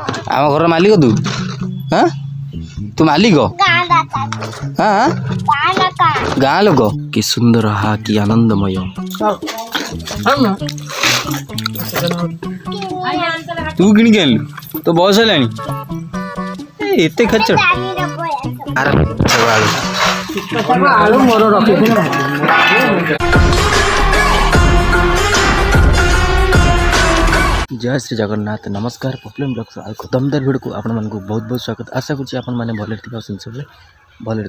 आम घर मालिक तू? हाँ तू मालिक? हाँ गाँ लोक कि सुंदर हा कि आनंदमय। तू किण के आनलु तो बस है एते खचड़ जय श्री जगन्नाथ नमस्कार प्रॉब्लम ब्लॉग्स दमदार भिड को आपण मानक बहुत बहुत स्वागत आशा करुँच आपण मैंने भले सब भले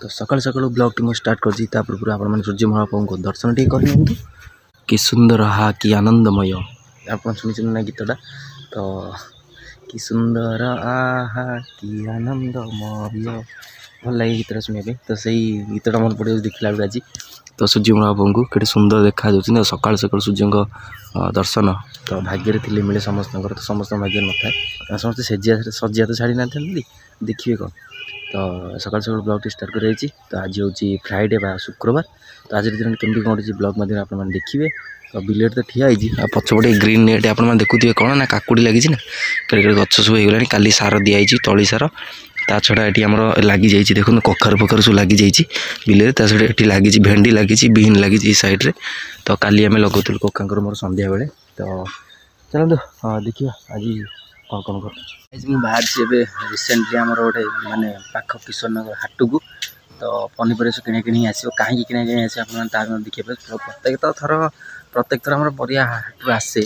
तो सकाल सकाल ब्लॉग टी स्टार्ट कर पूर्व आप सूर्य महाप्रभु को दर्शन टे कर कि सुंदर हा कि आनंदमय आप शुणी ना गीतटा तो कि सुंदर आहा कि आनंदमय भल लगे गीतटा शुणा तो सही गीतटा मन पड़े देखला आज तो सूर्य महाप्रभु को केटे सुंदर देखा जाऊँ सकाल सकाल सूर्य दर्शन तो भाग्य थे मिले समस्त तो समस्त भाग्य न था समस्त सजिया तो छाड़ी ना देखिए कौन तो सकाल सकाल ब्लॉग स्टार्ट कर तो आज हूँ फ्राइडे बा शुक्रवार तो आज दिन केमती कौन ब्लॉग मध्य आप देखिए तो बिलेट तो ठिया पछपटे ग्रीन नेट आप देखुए कौन ना काकुड़ी लगी ना कड़े गच सब होगा काली सार दिखाई तली सार ता छड़ा ये आम लगी जाइए देखो कखार फखार सब लगी जाइए बिले ता छड़ा ये लगी भेंडी लगी बीन लगी सैड्रे तो काली आम लगुल कका मोर संध्या बेले तो चलते देखिए आज कौन कौन कर बाहर से रिसेंटली आम गोटे मानने पाख किशोर नगर हाट को तो पनीपरिया सब किणी आसो कहीं किणी आस देखिए प्रत्येक थर आम परिया हाट आसे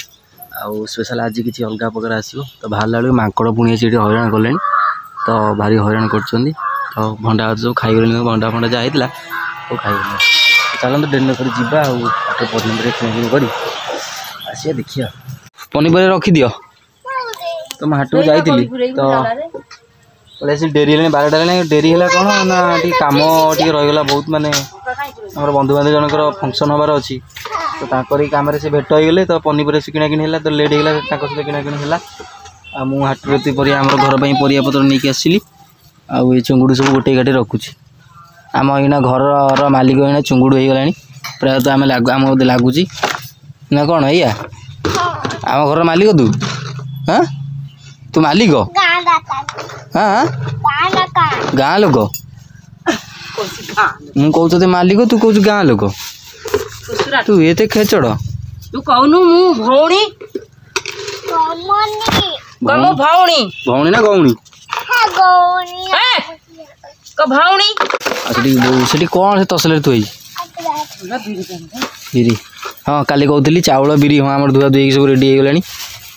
आउ स्पेशल आज किसी अलग प्रकार आसो तो बाहर बेलू मांकड़ पुणी आसी हईराण कले तो भारी हईराण कर तो भंडा सब खाईगले भंडा फंडा जहाँ होता वो खाईगले चलते डेन कर पनीपरिया किणी कर आसिया देखिए पनीपरिया रखी दियो तो मैं हाट को जाइली तो पलैसी डेरी है 12टा डेरी है कौन ना कम टे रहीगला बहुत माने आम बंधु बांधव जनकर फंक्शन हबार अच्छी तो ताकरी कम से भेट होगले तो पनीपरिया से किणाकिणी है तो लेट होगा सहित किणाकिणी है मुझे हाट परिया आम घर पर परियापत्र नहीं आसली आउ ये चुंगुड़ सब गोटे गाटे रखुच्छी आम इना घर मालिक इना चुंगुड़ हो गला प्रायतः आम लगुच ना कौन या आम घर मालिक तू? हाँ तू मालिक? हाँ गाँ लोक मु कहते मालिक तू कौच गाँ लोक तू ये खेचड़ तू कहनु मु भौणी भौणी ना गौणी से कौन से तसले थोई बिरी हाँ काली कहती चाउल बिरी हाँ आम धुआ धुई सब रेडी होगा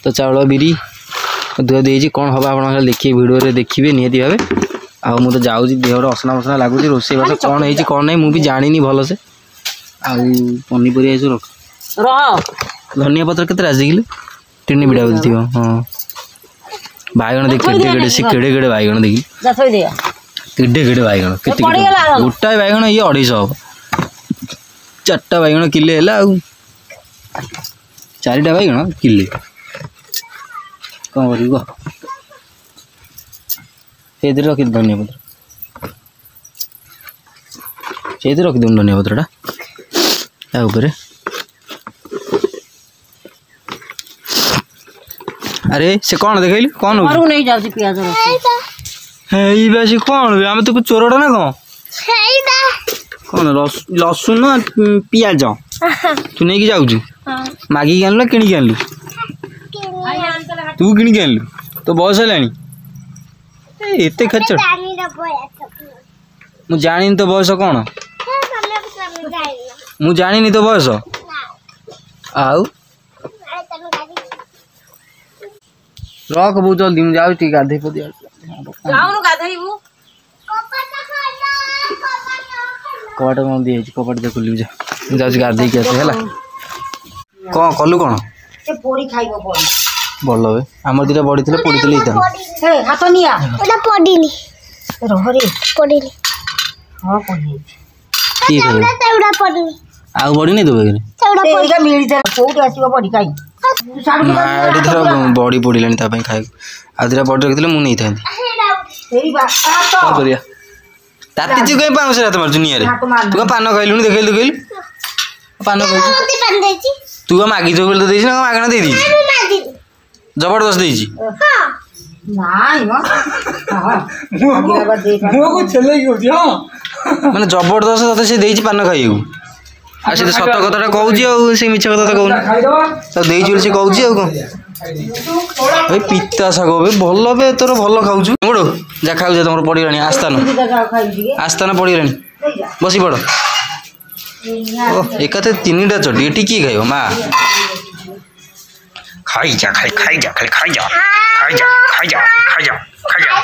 तो चाउल बिरी धुआ धुई कौन हम आप देखिए भिडियो देखिए निहती भावे आ मु तो जाऊँ देहटा असना मसना लगुच रोसे बास कौन है कौन नहीं मुझे जानी भलसे आउ पनीपरिया सब रख धनिया पत्र के आसिक टिनी बिड़ा थी हाँ बैगण देख केड़े केड़े बैगण देखी केड़े केड़े बैगण गोटाए बैगण ये 250 हम 4टा बैगण किले है 4टा बैगण किले कौन कर रखी धनिया पत्र से रखीद धनिया पत्रटा ऊपर अरे से कौन देखली कौन नहीं जाउची पियाज हे बासी कौन आम तो चोरटा ना कौन लसुन पियाज तू नहीं जाऊँ मागिक आनलु किणिक आनलु तू किणिक आनलु तो बयस है एते खचड़ मु जानी तो बयस कौन मु जानी तो बयस आउ रख बहुत जल्दी मुझे जाऊँ गाधे पदी कबाट कौन दी कबाट देख खुल मुझे गाधे के आसे कौन कलु कौन भल हे आम दीटा बड़ी थे पड़ी आउ बड़ी नहीं तो बड़ी पड़ा खाए आज दिटा बड़ी रखी मुझे नहीं था ताती कहीं पाँच रात मार्चु निआरे तू पान खाइलु देखल कहलु पान खाई तू मागी जो तो मागणा दे जबरदस्त ନାଇଁ ମ ମୁହଁକୁ ଛେଲେଇ କରୁଛି ହଁ ମାନେ ଜବରଦସ୍ତ ତତେ ସେ ଦେଇଛି ପାନ ଖାଇବାକୁ ଆଉ ସେ ତ ସତ କଥାଟା କହୁଛି ଆଉ ସେ ମିଛ କଥା ତ କହୁନି ତାକୁ ଦେଇଛି ବୋଲି ସେ କହୁଛି ଆଉ କ'ଣ ଭାଇ ପିତା ଶାଗ ବେ ଭଲ ବେ ତୋର ଭଲ ଖାଉଛୁ ମୁଡ଼ ଯାହା ଖାଉଛ ତମର ପଡ଼ିଗଲାଣି ଆସ୍ଥାନ ପଡ଼ିଗଲାଣି ବସି ପଡ଼ ଓ ଏକାଥରେ 3ଟା ଚଟି ଏଠି କିଏ ଖାଇବ ମା ଖାଇଯା ଖାଲି ଖାଇଯା ଖାଲି ଖାଇଯା ଖାଇଯା ଖାଇଯା ଖାଇଯା ଖାଇଯା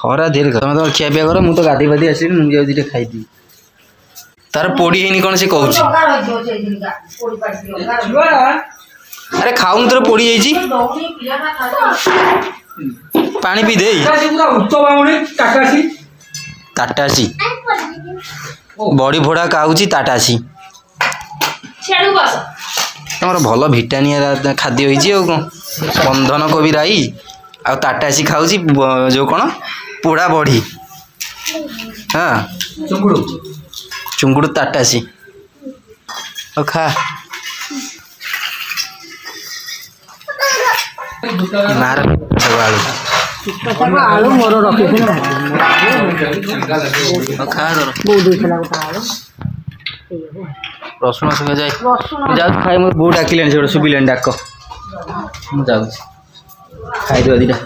ଖରା ଧୀରେ ତମେ ତ ଖିଆ ପିଆ କର ମୁଁ ତ ଗାଧୋଇ ପାଧି ଆସିଲି ମୁଁ ଯାଉଛି ଟିକେ ଖାଇଦିବି ତାର ପୋଡ଼ି ହେଇନି କ'ଣ ସେ କହୁଛି ଆରେ ଖାଉନି ତୋର ପୋଡ଼ି ଯାଇଛି ପାଣି ପିଇ ଦେଇ ତାଟାସି ବଡ଼ି ଭୋଡ଼ା ଖାଉଛି ତାଟାସି ତମର ଭଲ ଭିଟାମିନ ଖାଦ୍ୟ ହେଇଛି ଆଉ କ'ଣ ବନ୍ଧନ କୋବି ରାଇ ଆଉ ତାଟାସି ଖାଉଛି ଯେଉଁ କ'ଣ ପୋଡ଼ା ବଢ଼ି ହଁ ଚୁଙ୍ଗୁଡ଼ ତାଟାସି ଆଉ ଖା ମାର ଆଳୁ ଆଳୁ ମୋର ରଖିଥିଲି ଖା ଧର ରସୁଣ ଶୁଖା ଯାଏ ମୁଁ ଯାଉଛି ଖାଇ ମୋର ବୋଉ ଡାକିଲେଣି ସେଗୁଡ଼ା ଶୁଭିଲାଣି ଡାକ ମୁଁ ଯାଉଛି ଖାଇଦେବା ଦୁଇଟା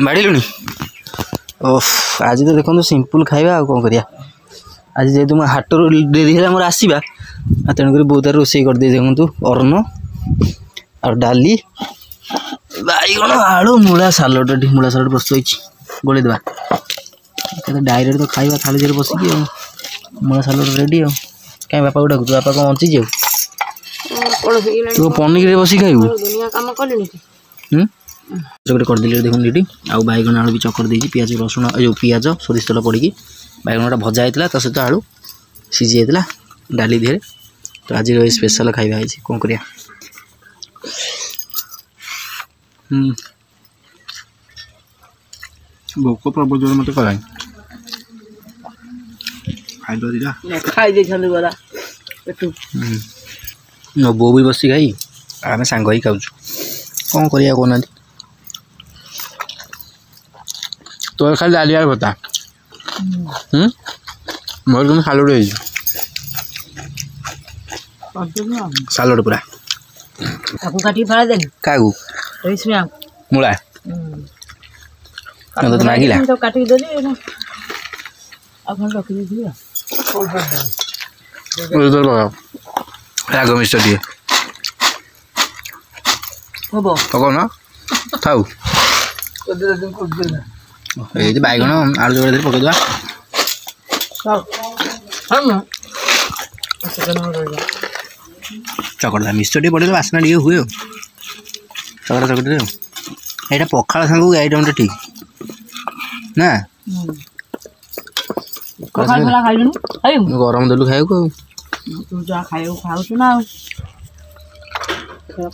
ବାଡ଼ିଲୁଣି ଓଃ ଆଜି ତ ଦେଖନ୍ତୁ ସିମ୍ପଲ୍ ଖାଇବା ଆଉ କ'ଣ କରିବା ଆଜି ଯେହେତୁ ମୁଁ ହାଟରୁ ଡେରି ହେଲା ମୋର ଆସିବା ତେଣୁକରି ବୋଉ ତାର ରୋଷେଇ କରିଦେଇ ଦେଖନ୍ତୁ ଅନ୍ନ ଆଉ ଡାଲି ବାଇଗଣ ଆଳୁ ମୂଳା ସାଲଡ଼ ଏଠି ମୂଳା ସାଲଡ଼ ପ୍ରସ୍ତୁତ ହେଇଛି ଗୋଳେଇଦେବା ଡାଇରେକ୍ଟ ତ ଖାଇବା ଥାଳି ଦେହରେ ବସିକି ଆଉ ମୂଳା ସାଲଡ଼ ରେଡ଼ି ଆଉ କାହିଁ ବାପାକୁ ଡାକୁଛୁ ବାପା କ'ଣ ବଞ୍ଚିଛି ଆଉ ତୁ ପନିକିରେ ବସି ଖାଇବୁ ଚକଟି କରିଦେଲି ଦେଖୁନ ଏଠି ଆଉ ବାଇଗଣ ଆଳୁ ବି ଚକଟି ଦେଇଛି ପିଆଜ ରସୁଣ ଯେଉଁ ପିଆଜ ସୋରିଷ ତେଲ ପଡ଼ିକି ବାଇଗଣଟା ଭଜା ହେଇଥିଲା ତା ସହିତ ଆଳୁ ସିଝି ଯାଇଥିଲା ଡାଲି ଦେହରେ ତ ଆଜିର ଏଇ ସ୍ପେଶାଲ୍ ଖାଇବା ହେଇଛି କ'ଣ କରିବା ଭୋକ ପ୍ରବଳ ଜୋର ମୋତେ କଲାଣି ଖାଇଦେବା ଦିଟା ଖାଇ ଦେଇଛନ୍ତି ବରା ମୋ ବୋଉ ବି ବସି ଖାଇ ଆମେ ସାଙ୍ଗ ହେଇ ଖାଉଛୁ କ'ଣ କରିବା କହୁନାହାନ୍ତି ତୋର ଖାଲି ଡାଲି ଆଳୁ ଭର୍ତ୍ତା ମୋର କିନ୍ତୁ ସାଲଡ଼ ହେଇଛି ସାଲଡ଼ ପୁରା ତାକୁ କାଟିକି ଫାଳେ ଦେଲି କାହାକୁ ମୂଳା ତୋତେ ମାଗିଲା କାଟିକି ଦେଲି ଆଉ କ'ଣ ରଖିଦେଇଥିଲି ରାଗ ମିଷ୍ଟ ଟିକେ ହବ ପକାଉନ ଥାଉ ଏଇ ବାଇଗଣ ଆଳୁ ଯୋଡ଼ା ଦେଲେ ପକେଇଦେବା ଚକଟା ମିଷ୍ଟ ଟିକେ ପଡ଼ିଲେ ବାସ୍ନା ଟିକେ ହୁଏ ଆଉ ଚକଟା ଚକଟିରେ ଆଉ ଏଇଟା ପଖାଳ ସାଙ୍ଗକୁ ଆଇଟମ୍ଟା ଠିକ୍ ନା ଗରମ ଦେଲୁ ଖାଇବାକୁ ଆଉ ତୁ ଯାହା ଖାଇବାକୁ ଖାଉଛୁ ନା ଆଉ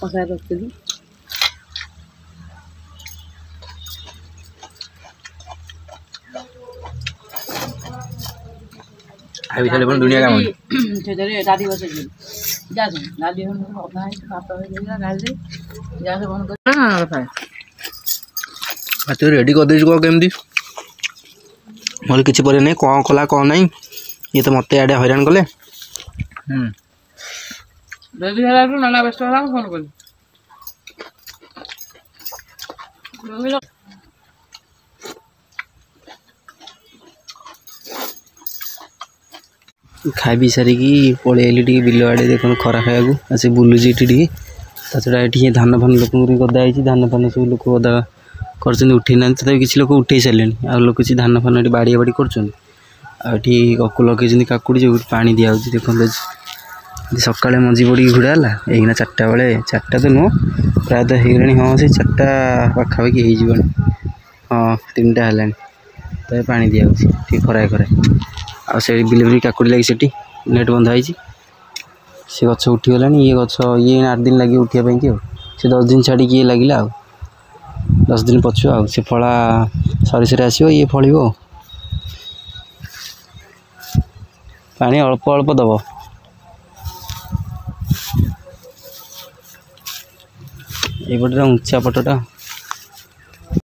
କଷା ରଖିଥିଲି ଖାଇବି ଖାଲି ଦୁନିଆ କାମ ସେଥିରେ ଡାଲି ବସେଇଛି ଯାସ ଡାଲି ଅଧା ହେଇଛି ଭାତ ହେଇଥିଲା ଡାଲି ଗ୍ୟାସ୍ ବନ୍ଦ କରି ତୁ ରେଡ଼ି କରିଦେଇଛୁ କ'ଣ କେମିତି ମୋର କିଛି ପରେ ନାହିଁ କ'ଣ କଲା କ'ଣ ନାହିଁ ଇଏ ତ ମୋତେ ଆଡ଼େ ହଇରାଣ କଲେ ରେଡ଼ି ହେଲାଠୁ ନାନା ବ୍ୟସ୍ତ ହେଲା ମୁଁ ଫୋନ୍ କଲି ଖାଇ ପିଇ ସାରିକି ପଳେଇ ଆଇଲି ଟିକେ ବିଲ ଆଡ଼େ ଦେଖନ୍ତୁ ଖରା ଖାଇବାକୁ ଆସି ବୁଲୁଛି ଏଠି ଟିକେ ତା ଛଡ଼ା ଏଠି ଧାନ ଫାନ ଲୋକଙ୍କୁ ଗଦା ହେଇଛି ଧାନ ଫାନ ସବୁ ଲୋକ ଗଦା କରିଛନ୍ତି ଉଠେଇ ନାହାନ୍ତି ତଥାପି କିଛି ଲୋକ ଉଠେଇ ସାରିଲେଣି ଆଉ ଲୋକ କିଛି ଧାନ ଫାନ ଏଠି ବାଡ଼ିଆ ବାଡ଼ି କରୁଛନ୍ତି ଆଉ ଏଠି କକୁ ଲଗେଇଛନ୍ତି କାକୁଡ଼ି ଯୋଉ ପାଣି ଦିଆହେଉଛି ଦେଖନ୍ତୁ ସକାଳେ ମଞ୍ଜି ପଡ଼ିକି ଘୋଡ଼ା ହେଲା ଏଇନା 4ଟା ବେଳେ 4ଟା ତ ନୁହଁ ପ୍ରାୟତଃ ହେଇଗଲାଣି ହଁ ସେଇ 4ଟା ପାଖାପାଖି ହେଇଯିବଣି ହଁ 3ଟା ହେଲାଣି ତ ପାଣି ଦିଆହେଉଛି ଟିକେ ଖରାଏ ଖରାଏ ଆଉ ସେ ବିଲ ବି କାକୁଡ଼ି ଲାଗି ସେଠି ନେଟ୍ ବନ୍ଧା ହେଇଛି ସେ ଗଛ ଉଠିଗଲାଣି ଇଏ ଗଛ ଇଏ 8 ଦିନ ଲାଗିବ ଉଠିବା ପାଇଁକି ଆଉ ସେ 10 ଦିନ ଛାଡ଼ିକି ଇଏ ଲାଗିଲା ଆଉ 10 ଦିନ ପଛୁଆ ଆଉ ସେ ଫଳା ସରି ସରି ଆସିବ ଇଏ ଫଳିବ ଆଉ ପାଣି ଅଳ୍ପ ଅଳ୍ପ ଦେବ ଏଇପଟଟା ଉଞ୍ଚା ପଟଟା।